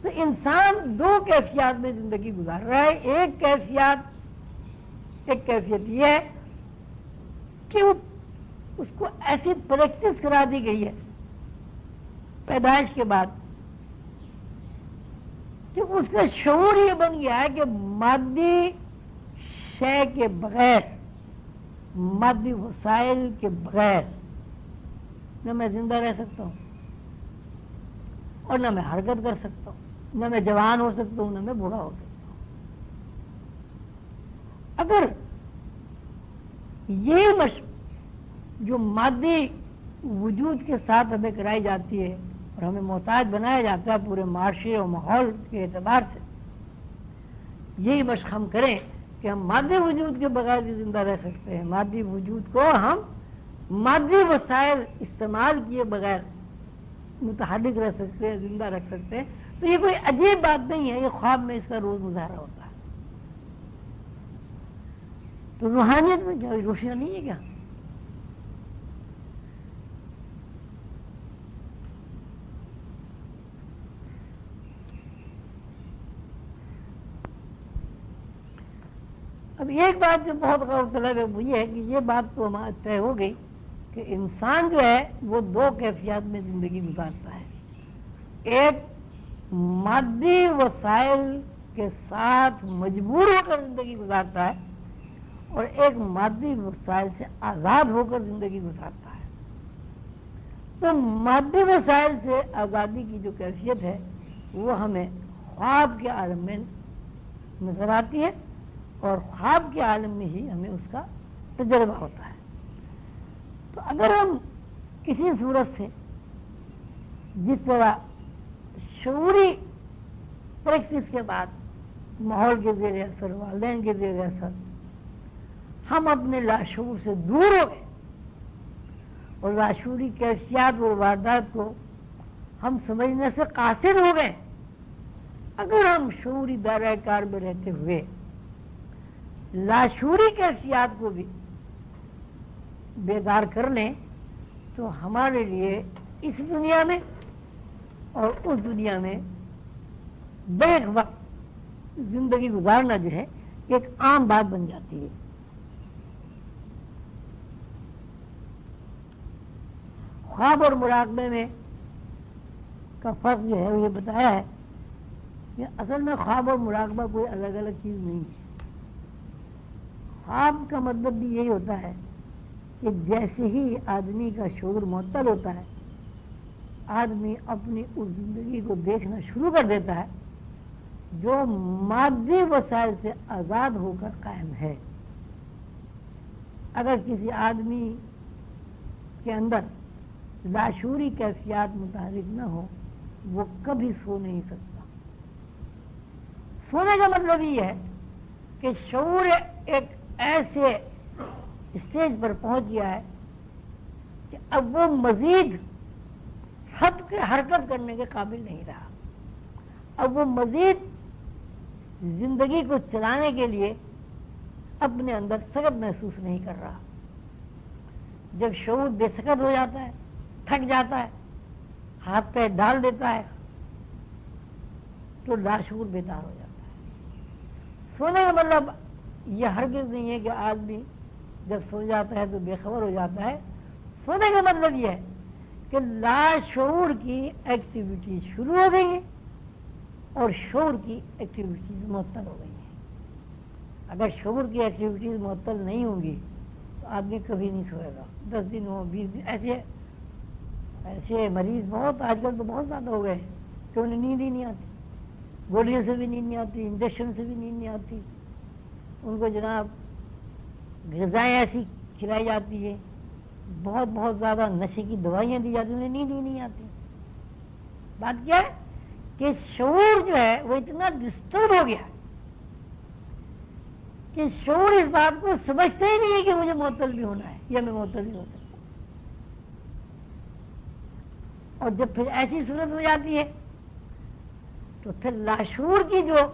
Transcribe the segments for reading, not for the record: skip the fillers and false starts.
تو انسان دو کیفیات میں زندگی گزار رہا ہے. ایک کیفیت یہ ہے کہ وہ اس کو ایسی پریکٹس کرا دی گئی ہے پیدائش کے بعد کہ اس کا شعور یہ بن گیا ہے کہ مادی شے کے بغیر، مادی وسائل کے بغیر نہ میں زندہ رہ سکتا ہوں اور نہ میں حرکت کر سکتا ہوں، نہ میں جوان ہو سکتا ہوں، نہ میں بوڑھا ہو سکتا ہوں. اگر یہ مشق جو مادی وجود کے ساتھ ہمیں کرائی جاتی ہے اور ہمیں محتاج بنایا جاتا ہے پورے معاشرے اور ماحول کے اعتبار سے، یہی مشق ہم کریں کہ ہم مادی وجود کے بغیر بھی زندہ رہ سکتے ہیں، مادی وجود کو ہم مادی وسائل استعمال کیے بغیر متحرک رہ سکتے ہیں، زندہ رکھ سکتے ہیں، تو یہ کوئی عجیب بات نہیں ہے. یہ خواب میں اس کا روز مظاہرہ ہوتا ہے. تو روحانیت میں کیا روشنی نہیں ہے کیا؟ اب ایک بات جو بہت غور طلب ہے وہ یہ ہے کہ یہ بات تو ہمارا طے ہو گئی کہ انسان جو ہے وہ دو کیفیات میں زندگی گزارتا ہے. ایک مادی وسائل کے ساتھ مجبور ہو کر زندگی گزارتا ہے اور ایک مادی وسائل سے آزاد ہو کر زندگی گزارتا ہے. تو مادی وسائل سے آزادی کی جو کیفیت ہے وہ ہمیں خواب کے عالم میں نظر آتی ہے اور خواب کے عالم میں ہی ہمیں اس کا تجربہ ہوتا ہے. تو اگر ہم کسی صورت سے جس طرح شعوری پریکٹس کے بعد ماحول کے زیر اثر، والدین کے زیر اثر ہم اپنے لاشعور سے دور ہو گئے اور لاشعوری کیفیات اور واردات کو ہم سمجھنے سے قاصر ہو گئے، اگر ہم شعوری دائرہ کار میں رہتے ہوئے لاشعوری کیفیات کو بھی بیدار کر لیں تو ہمارے لیے اس دنیا میں اور اس دنیا میں بیک وقت زندگی گزارنا جو ہے ایک عام بات بن جاتی ہے. خواب اور مراقبے میں کا فرق جو ہے وہ یہ بتایا ہے کہ اصل میں خواب اور مراقبہ کوئی الگ الگ چیز نہیں ہے. خواب کا مطلب بھی یہی ہوتا ہے کہ جیسے ہی آدمی کا شعور معطل ہوتا ہے آدمی اپنی اس زندگی کو دیکھنا شروع کر دیتا ہے جو مادی وسائل سے آزاد ہو کر قائم ہے. اگر کسی آدمی کے اندر لاشعوری کیفیات متحرک نہ ہو وہ کبھی سو نہیں سکتا. سونے کا مطلب یہ ہے کہ شعور ایک ایسے اسٹیج پر پہنچ گیا ہے کہ اب وہ مزید ہٹ کے حرکت کرنے کے قابل نہیں رہا. اب وہ مزید زندگی کو چلانے کے لیے اپنے اندر سکت محسوس نہیں کر رہا. جب شعور بے سکت ہو جاتا ہے، تھک جاتا ہے، ہاتھ پہ ڈال دیتا ہے تو لاشعور بیدار ہو جاتا ہے. سونے کا مطلب یہ ہرگز نہیں ہے کہ آدمی جب سو جاتا ہے تو بے خبر ہو جاتا ہے. سونے کا مطلب یہ ہے کہ لاشعور کی ایکٹیویٹی شروع ہو گئی ہے اور شعور کی ایکٹیویٹیز معطل ہو گئی ہیں. اگر شعور کی ایکٹیویٹیز معطل نہیں ہوں گی تو آدمی کبھی نہیں سوئے گا. 10 دن ہو 20 دن ایسے مریض بہت آج کل تو بہت زیادہ ہو گئے کہ انہیں نیند ہی نہیں آتی. گولیوں سے بھی نیند نہیں آتی، انجیکشن سے بھی نیند نہیں آتی. ان کو جناب غذائیں ایسی کھلائی جاتی ہے، بہت بہت زیادہ نشے کی دوائیاں دی جاتی ہیں، انہیں نیند ہی نہیں آتی. بات کیا ہے کہ شعور جو ہے وہ اتنا ڈسٹرب ہو گیا کہ شعور اس بات کو سمجھتا ہی نہیں ہے کہ مجھے معطل بھی ہونا ہے یا میں معطل بھی ہو سکتا ہوں. اور جب پھر ایسی صورت ہو جاتی ہے تو پھر لاشعور کی جو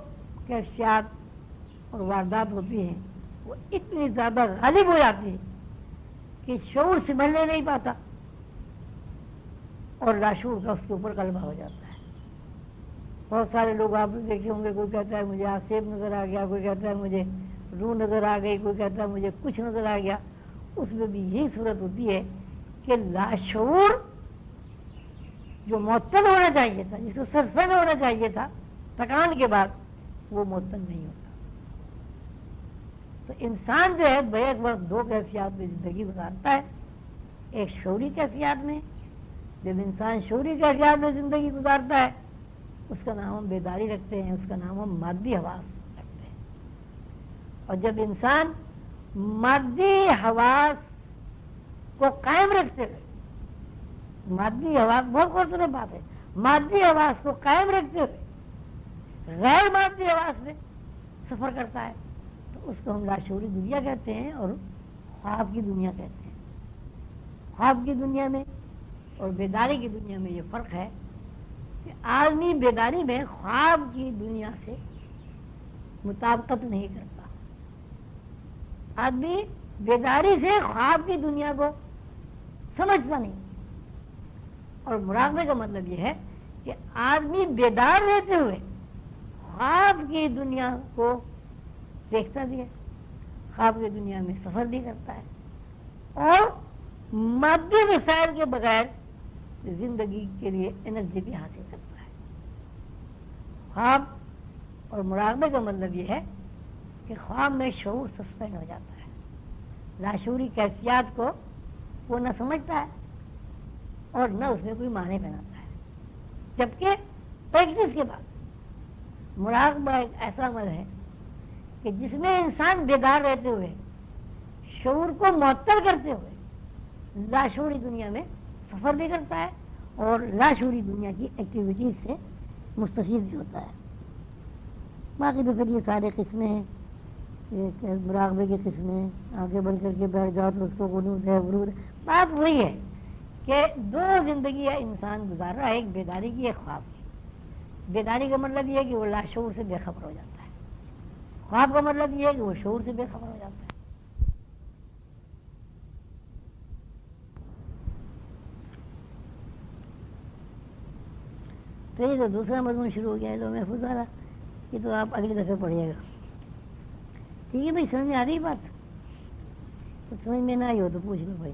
کیفیات اور واردات ہوتی ہیں وہ اتنی زیادہ غالب ہو جاتی ہے کہ شعور سنبھلنے نہیں پاتا اور لاشعور کا اس کے اوپر غلبہ ہو جاتا ہے بہت سارے لوگ آپ دیکھے ہوں گے، کوئی کہتا ہے مجھے آسیب نظر آ گیا، کوئی کہتا ہے مجھے روح نظر آ گئی، کوئی کہتا ہے مجھے کچھ نظر آ گیا. اس میں بھی یہی صورت ہوتی ہے کہ لاشعور جو معطل ہونا چاہیے تھا، جس کو سسپینڈ ہونا چاہیے تھا تھکان کے بعد، وہ معطل نہیں ہوتا. تو انسان جو ہے بیک وقت دو کیفیات میں زندگی گزارتا ہے. ایک شعوری کیفیات میں، جب انسان شعوری کیفیات میں زندگی گزارتا ہے اس کا نام ہم بیداری رکھتے ہیں، اس کا نام ہم مادی حواس رکھتے ہیں. اور جب انسان مادی حواس کو قائم رکھتے ہوئے، مادی حواس بہت خوبصورت بات ہے، مادی حواس کو قائم رکھتے ہوئے غیر مادی حواس میں سفر کرتا ہے، تو اس کو ہم لاشعوری دنیا کہتے ہیں اور خواب کی دنیا کہتے ہیں. خواب کی دنیا میں اور بیداری کی دنیا میں یہ فرق ہے کہ آدمی بیداری میں خواب کی دنیا سے مطابقت نہیں کرتا. آدمی بیداری سے خواب کی دنیا کو سمجھتا نہیں. اور مراقبے کا مطلب یہ ہے کہ آدمی بیدار رہتے ہوئے خواب کی دنیا کو دیکھتا بھی ہے، خواب کی دنیا میں سفر بھی کرتا ہے، اور مادی وسائل کے بغیر زندگی کے لیے انرجی بھی حاصل کرتا ہے. خواب اور مراقبے کا مطلب یہ ہے کہ خواب میں شعور سسپینڈ ہو جاتا ہے، لاشعوری کیفیات کو وہ نہ سمجھتا ہے اور نہ اس میں کوئی معنی بناتا ہے. جبکہ پریکٹس کے بعد مراقبہ ایک ایسا عمل ہے کہ جس میں انسان بیدار رہتے ہوئے شعور کو معطل کرتے ہوئے لاشعوری دنیا میں سفر بھی کرتا ہے اور لاشعوری دنیا کی ایکٹیویٹیز سے مستفید بھی ہوتا ہے. باقی تو پھر یہ سارے قسمیں ہیں، مراقبے کی قسمیں، آگے بڑھ کر کے بیٹھ جاؤ تو اس کو غنود ہے، غرور ہے. بات وہی ہے کہ دو زندگی انسان گزار رہا ہے، ایک بیداری کی، ایک خواب کی. بیداری کا مطلب یہ ہے کہ وہ لاشعور سے بے خبر ہو جاتا ہے، خواب کا مطلب یہ ہے کہ وہ شعور سے بے خبر ہو جاتا ہے. تو یہ تو دوسرا مضمون شروع ہو گیا ہے، تو محفوظ والا یہ تو آپ اگلی دفعہ پڑھیے گا. ٹھیک ہے بھائی، سمجھ میں آ رہی بات؟ تو سمجھ میں نہ آئی ہو تو پوچھ لو بھائی.